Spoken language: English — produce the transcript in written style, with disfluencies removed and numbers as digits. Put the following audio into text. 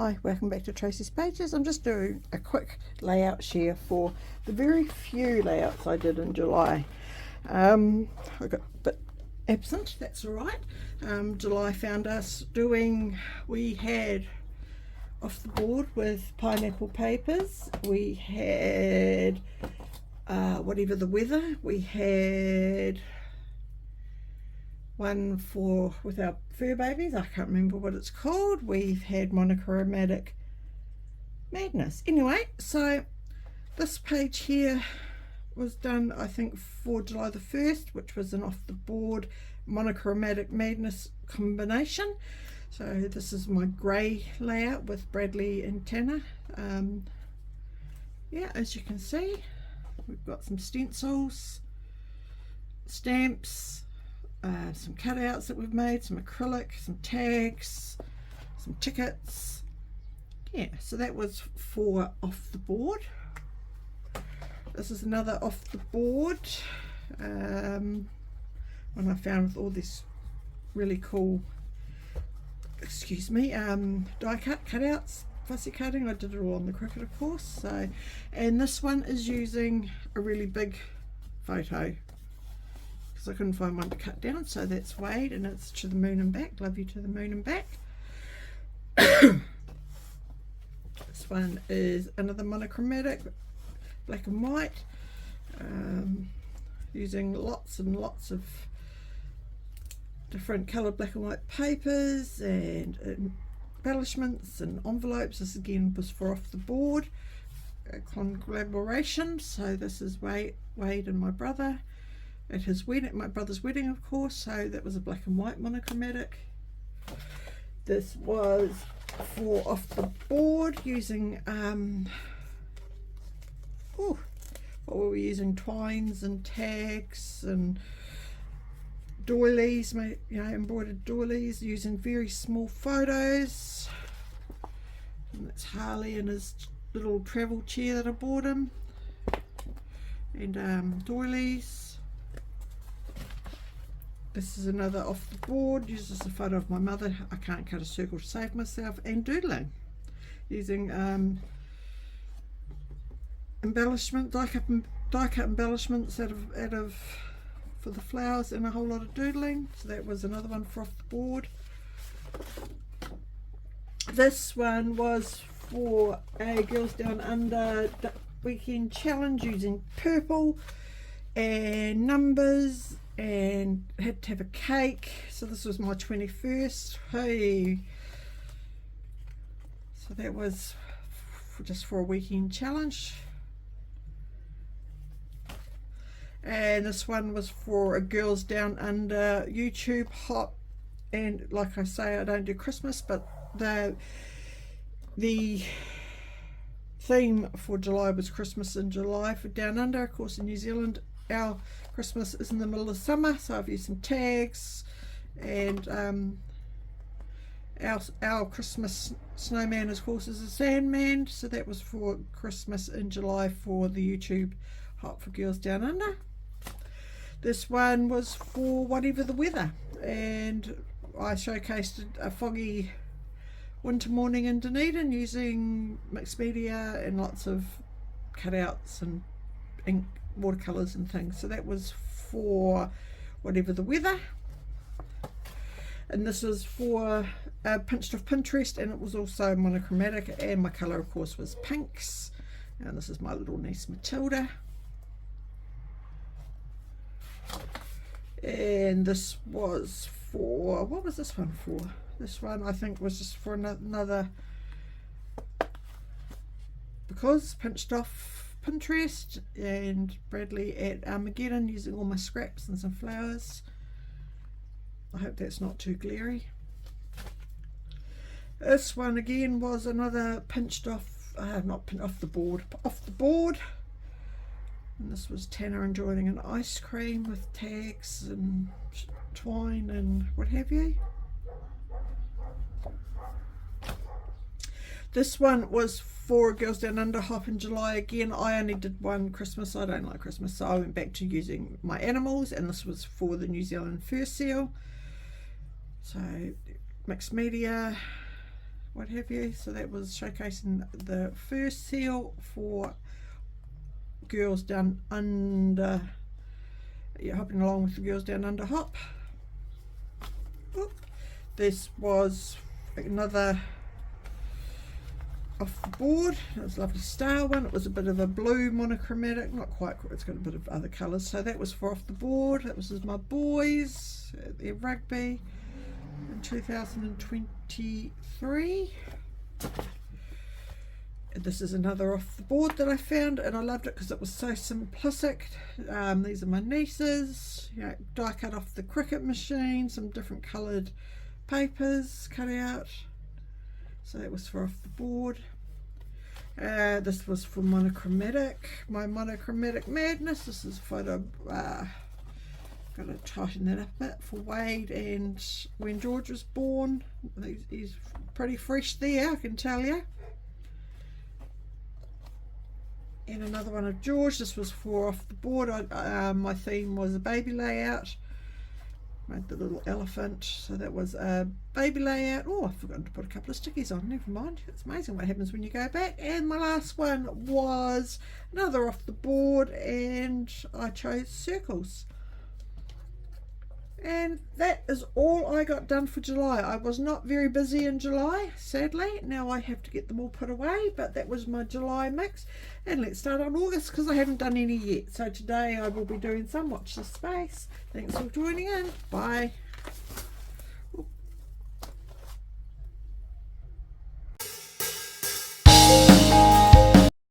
Hi, welcome back to Tracy's Pages. I'm just doing a quick layout share for the very few layouts I did in July. I got a bit absent, that's alright. July found us doing, we had off the board with pineapple papers, we had whatever the weather, we had one for with our fur babies, I can't remember what it's called. We've had monochromatic madness. Anyway, so this page here was done I think for July the 1st, which was an off the board monochromatic madness combination. So this is my grey layout with Bradley and Tanner. Yeah, as you can see, we've got some stencils, stamps, some cutouts that we've made, some acrylic, some tags, some tickets. Yeah, so that was for off the board. This is another off the board one I found with all this really cool, excuse me, die cut cutouts, fussy cutting. I did it all on the Cricut, of course. So, and this one is using a really big photo, I couldn't find one to cut down, so that's Wade, and it's To the Moon and Back. Love you to the moon and back. This one is another monochromatic, black and white, using lots and lots of different coloured black and white papers and embellishments and envelopes. This again was for off the board, a collaboration. So this is Wade and my brother at his wedding, my brother's wedding, of course. So that was a black and white monochromatic. This was for off the board using what were we using, twines and tags and doilies, you know, embroidered doilies, using very small photos. And that's Harley and his little travel chair that I bought him, and doilies. This is another off the board, uses a photo of my mother. I can't cut a circle to save myself, and doodling using embellishment, die cut embellishments out of for the flowers, and a whole lot of doodling. So that was another one for off the board. This one was for a Girls Down Under weekend challenge using purple and numbers, and had to have a cake. So this was my 21st. Hey, so that was just for a weekend challenge. And this one was for a Girls Down Under YouTube hot, and like I say, I don't do Christmas, but the theme for July was Christmas in July for Down Under. Of course, in New Zealand our Christmas is in the middle of summer, so I've used some tags, and our Christmas snowman, of course, is a Sandman. So that was for Christmas in July for the YouTube hot for Girls Down Under. This one was for whatever the weather, and I showcased a foggy winter morning in Dunedin using mixed media and lots of cutouts and ink, watercolors and things. So that was for whatever the weather. And this was for Pinched Off Pinterest, and it was also monochromatic, and my colour, of course, was pinks. And this is my little niece Matilda. And this was for, what was this one for? This one I think was just for another, because Pinched Off Pinterest, and Bradley at Armageddon using all my scraps and some flowers. I hope that's not too glary. This one again was another pinched off, off the board. And this was Tanner enjoying an ice cream with tags and twine and what have you. This one was for Girls Down Under hop in July. Again, I only did one Christmas. I don't like Christmas, so I went back to using my animals, and this was for the New Zealand fur seal. So mixed media, what have you. So that was showcasing the first seal for Girls Down Under, hopping along with the Girls Down Under hop. Oop. This was another off the board. It was a lovely star one. It was a bit of a blue monochromatic, not quite, it's got a bit of other colours. So that was for off the board. That was my boys at their rugby in 2023. And this is another off the board that I found, and I loved it because it was so simplistic. These are my nieces, you know, die cut off the cricket machine, some different coloured papers cut out. So that was for off the board. This was for monochromatic, my monochromatic madness. This is a photo, got to tighten that up a bit, for Wade and when George was born. He's pretty fresh there, I can tell you. And another one of George. This was for off the board. My theme was a baby layout. Made the little elephant, so that was a baby layout. Oh, I've forgotten to put a couple of stickies on, never mind. It's amazing what happens when you go back. And my last one was another off the board, and I chose circles. And that is all I got done for July. I was not very busy in July, sadly. Now I have to get them all put away, but that was my July mix. And let's start on August, because I haven't done any yet. So today I will be doing some. Watch this space. Thanks for joining in. Bye.